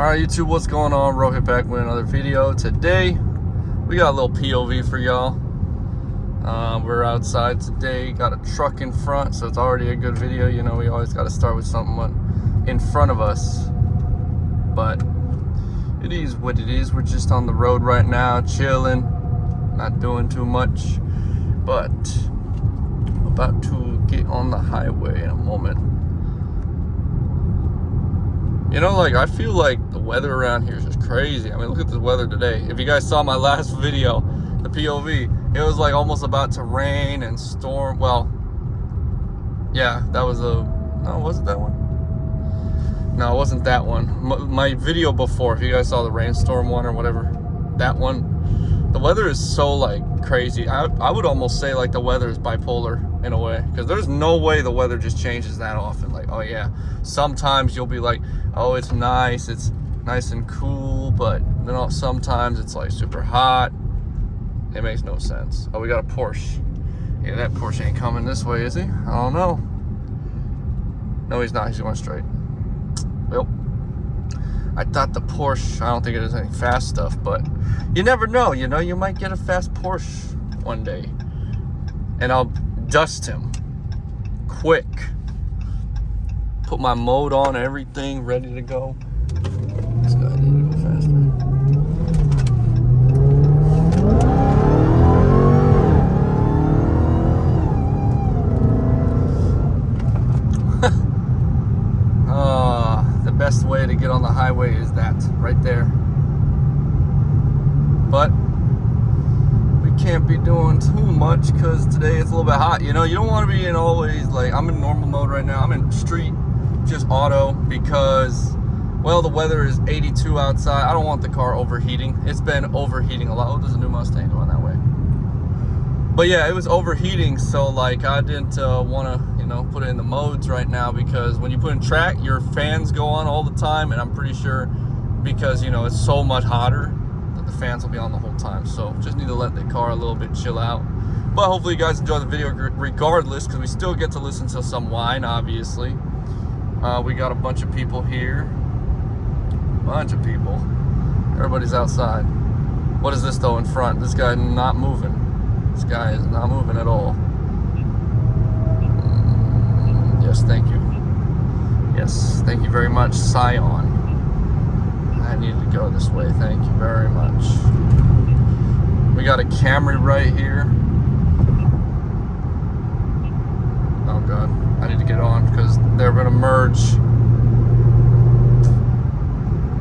Alright YouTube, what's going on? Rohit back with another video. Today we got a little POV for y'all. We're outside today, got a truck in front, so it's already a good video. You know, we always got to start with something in front of us, but it is what it is. We're just on the road right now, chilling, not doing too much, but I'm about to get on the highway in a moment. You know, like, I feel like the weather around here is just crazy. I mean, look at the weather today. If you guys saw my last video, the POV, it was like almost about to rain and storm. Well, yeah, that was no, wasn't that one? No, it wasn't that one. My video before, if you guys saw the rainstorm one or whatever, that one, the weather is so, like, crazy. I would almost say, like, the weather is bipolar in a way, because there's no way the weather just changes that often. Like, oh yeah, sometimes you'll be like, oh, it's nice and cool, but then sometimes it's like super hot. It makes no sense. Oh, we got a Porsche. Yeah, that Porsche ain't coming this way, is he? I don't know. No, he's not. He's going straight. Well, I thought the Porsche, I don't think it is any fast stuff, but you never know. You know, you might get a fast Porsche one day, and I'll dust him quick. Put my mode on, everything ready to go. This guy needed to go faster. The best way to get on the highway is that right there. But we can't be doing too much because today it's a little bit hot. You know, you don't want to be in always, like, I'm in normal mode right now. I'm in street, just auto, because, well, the weather is 82 outside. I don't want the car overheating. It's been overheating a lot. Oh, there's a new Mustang going that way. But yeah, it was overheating, so like I didn't want to, you know, put it in the modes right now, because when you put in track, your fans go on all the time, and I'm pretty sure because, you know, it's so much hotter that the fans will be on the whole time. So just need to let the car a little bit chill out. But hopefully you guys enjoy the video regardless, because we still get to listen to some Whine, obviously. We got a bunch of people here. Bunch of people. Everybody's outside. What is this though in front? This guy not moving. This guy is not moving at all. Yes, thank you. Yes, thank you very much, Scion. I need to go this way. Thank you very much. We got a Camry right here. Oh God, I need to get on because they're gonna merge.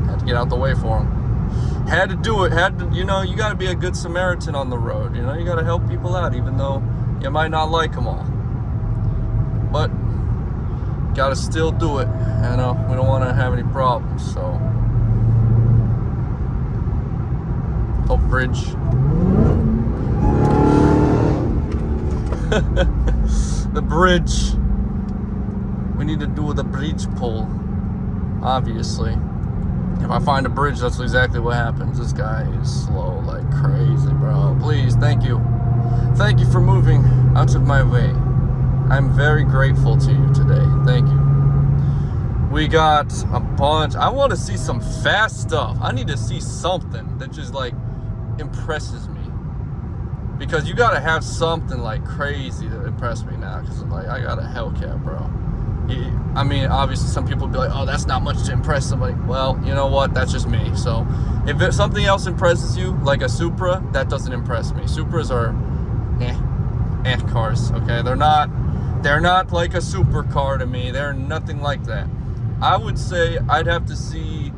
Had to get out the way for them. Had to do it. Had to, you know, you got to be a good Samaritan on the road. You know, you got to help people out, even though you might not like them all. But got to still do it. You know, we don't want to have any problems. So, oh, bridge. The bridge. We need to do the bridge pull, obviously. If I find a bridge, that's exactly what happens. This guy is slow like crazy, bro. Please, thank you. Thank you for moving out of my way. I'm very grateful to you today. Thank you. We got a bunch. I want to see some fast stuff. I need to see something that just, like, impresses me. Because you got to have something, like, crazy to impress me now. Because, like, I got a Hellcat, bro. I mean, obviously some people would be like, oh, that's not much to impress somebody. Well, you know what? That's just me. So if something else impresses you, like a Supra, that doesn't impress me. Supras are cars, okay? They're not like a supercar to me. They're nothing like that. I would say I'd have to see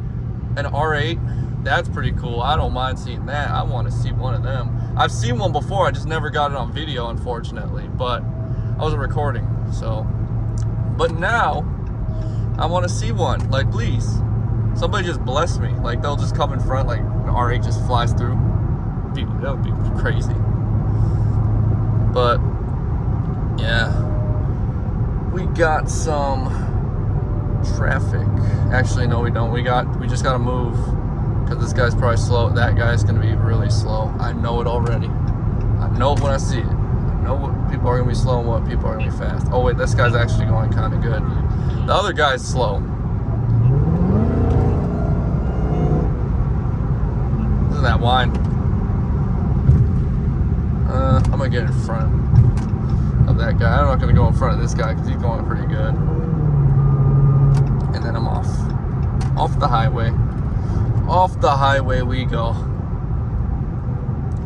an R8. That's pretty cool. I don't mind seeing that. I want to see one of them. I've seen one before. I just never got it on video, unfortunately. But I wasn't recording, so... But now, I want to see one. Like, please. Somebody just bless me. Like, they'll just come in front, like, an R8 just flies through. That would be crazy. But, yeah. We got some traffic. Actually, no, we don't. We just got to move. Because this guy's probably slow. That guy's going to be really slow. I know it already. I know it when I see it. Know what people are going to be slow and what people are going to be fast. Oh wait, this guy's actually going kind of good. The other guy's slow. Whine. I'm gonna get in front of that guy. I'm not gonna go in front of this guy because he's going pretty good. And then I'm off the highway. Off the highway we go.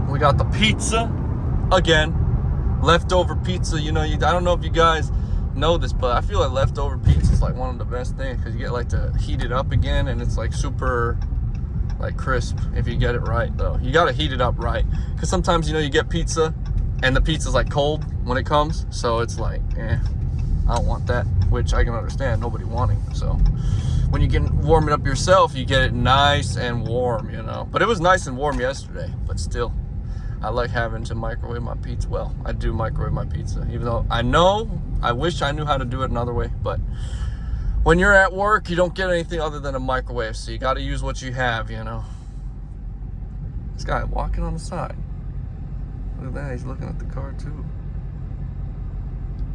We got the pizza again. Leftover pizza, you know, I don't know if you guys know this, but I feel like leftover pizza is like one of the best things because you get like to heat it up again and it's like super like crisp if you get it right though. You got to heat it up right because sometimes, you know, you get pizza and the pizza's like cold when it comes, so it's like, I don't want that, which I can understand nobody wanting. So when you can warm it up yourself, you get it nice and warm, you know. But it was nice and warm yesterday, but still, I like having to microwave my pizza. Well, I do microwave my pizza, even though I wish I knew how to do it another way. But when you're at work, you don't get anything other than a microwave, so you got to use what you have, you know. This guy walking on the side. Look at that, he's looking at the car too.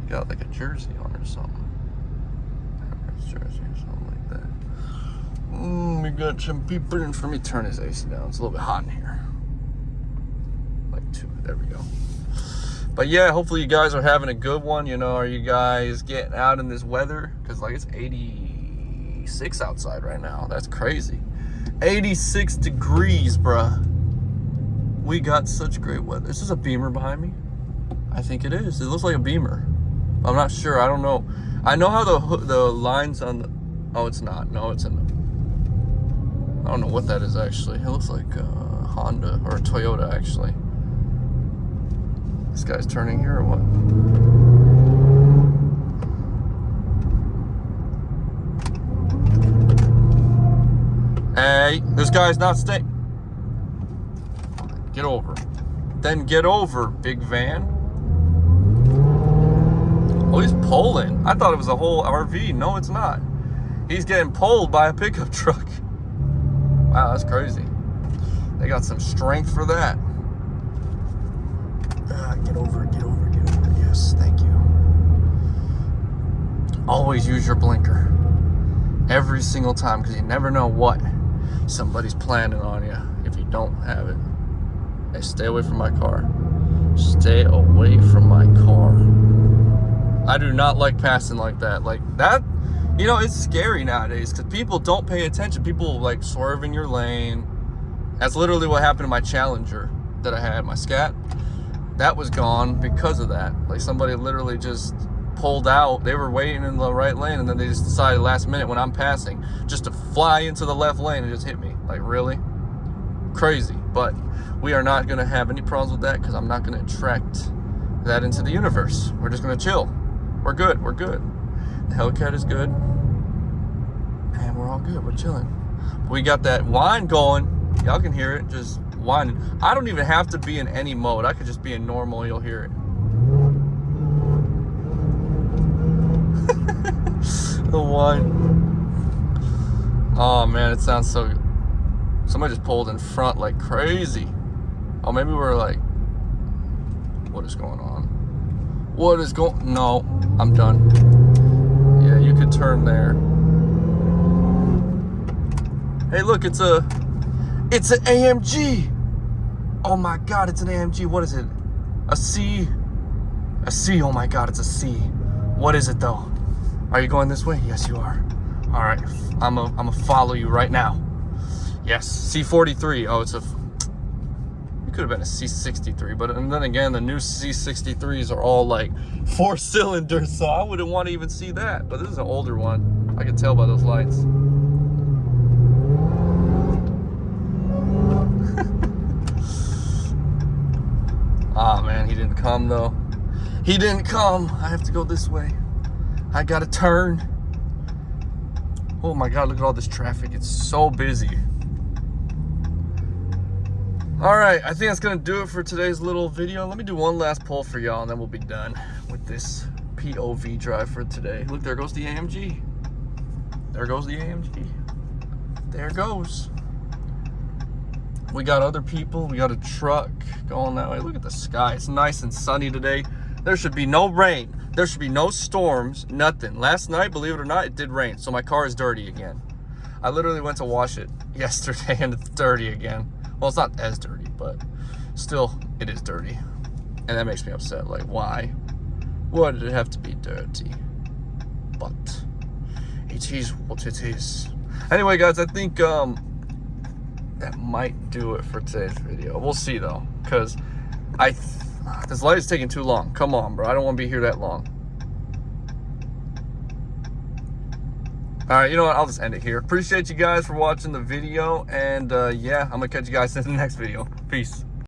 He got like a jersey on or something. Jersey or something like that. We got some people in for me. Turn his AC down. It's a little bit hot in here. There we go. But yeah, hopefully you guys are having a good one. You know, are you guys getting out in this weather? Because like it's 86 outside right now. That's crazy. 86 degrees, bruh. We got such great weather. Is this a Beamer behind me? I think it is. It looks like a Beamer. I'm not sure. I don't know. I know how the lines on the... Oh, it's not. No, it's in the... I don't know what that is actually. It looks like a Honda or a Toyota actually. This guy's turning here or what? Hey, this guy's not staying. Get over. Then get over, big van. Oh, he's pulling. I thought it was a whole RV. No, it's not. He's getting pulled by a pickup truck. Wow, that's crazy. They got some strength for that. Get over, get over, get over. Yes, thank you. Always use your blinker. Every single time, because you never know what somebody's planning on you if you don't have it. Hey, stay away from my car. Stay away from my car. I do not like passing like that. Like that, you know, it's scary nowadays because people don't pay attention. People like swerve in your lane. That's literally what happened to my Challenger that I had, my Scat. That was gone because of that. Like somebody literally just pulled out. They were waiting in the right lane and then they just decided last minute when I'm passing just to fly into the left lane and just hit me. Like really? Crazy. But we are not going to have any problems with that because I'm not going to attract that into the universe. We're just going to chill. We're good. We're good. The Hellcat is good. And we're all good. We're chilling. We got that whine going. Y'all can hear it. Just whining. I don't even have to be in any mode. I could just be in normal. You'll hear it. The whine. Oh man, it sounds so good. Somebody just pulled in front like crazy. Oh, maybe we're like, what is going on? What is going? No, I'm done. Yeah, you could turn there. Hey, look, it's an AMG. Oh my God, it's an AMG. What is it? A C? A C. Oh my God, it's a C. What is it though? Are you going this way? Yes, you are. All right, I'm a follow you right now. Yes, C43. Oh, it could have been a C63, but and then again, the new C63s are all like 4 cylinders, so I wouldn't want to even see that. But this is an older one. I can tell by those lights. Ah, man, he didn't come though. He didn't come. I have to go this way. I gotta turn. Oh my God, look at all this traffic. It's so busy. All right, I think that's gonna do it for today's little video. Let me do one last poll for y'all and then we'll be done with this POV drive for today. Look, there goes the AMG. There goes the AMG. There it goes. We got other people. We got a truck going that way. Look at the sky. It's nice and sunny today. There should be no rain. There should be no storms, nothing. Last night, believe it or not, it did rain. So my car is dirty again. I literally went to wash it yesterday and it's dirty again. Well, it's not as dirty, but still, it is dirty. And that makes me upset. Like, why? Why did it have to be dirty? But it is what it is. Anyway, guys, I think that might do it for today's video. We'll see, though, because this light is taking too long. Come on, bro. I don't want to be here that long. All right, you know what? I'll just end it here. Appreciate you guys for watching the video. And, yeah, I'm going to catch you guys in the next video. Peace.